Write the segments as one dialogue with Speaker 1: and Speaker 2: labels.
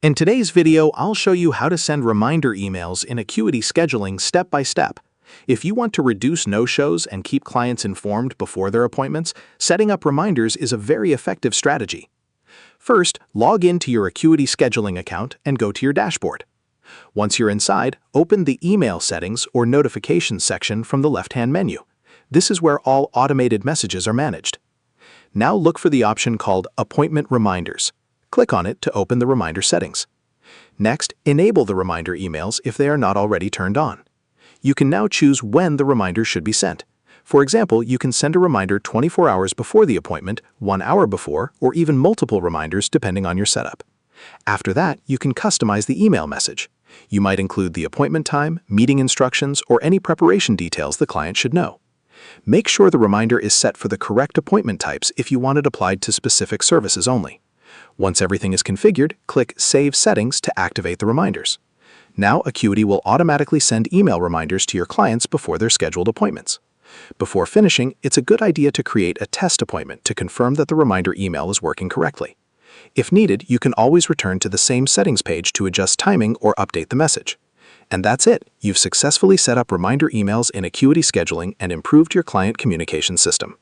Speaker 1: In today's video, I'll show you how to send reminder emails in Acuity scheduling step by step. If you want to reduce no-shows and keep clients informed before their appointments, setting up reminders is a very effective strategy. First, log into your Acuity scheduling account and go to your dashboard. Once you're inside, open the Email Settings or Notifications section from the left-hand menu. This is where all automated messages are managed. Now look for the option called Appointment Reminders. Click on it to open the reminder settings. Next, enable the reminder emails if they are not already turned on. You can now choose when the reminder should be sent. For example, you can send a reminder 24 hours before the appointment, 1 hour before, or even multiple reminders depending on your setup. After that, you can customize the email message. You might include the appointment time, meeting instructions, or any preparation details the client should know. Make sure the reminder is set for the correct appointment types if you want it applied to specific services only. Once everything is configured, click Save Settings to activate the reminders. Now Acuity will automatically send email reminders to your clients before their scheduled appointments. Before finishing, it's a good idea to create a test appointment to confirm that the reminder email is working correctly. If needed, you can always return to the same settings page to adjust timing or update the message. And that's it. You've successfully set up reminder emails in Acuity scheduling and improved your client communication system.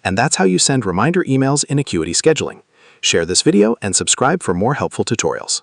Speaker 1: And that's how you send reminder emails in Acuity scheduling. Share this video and subscribe for more helpful tutorials.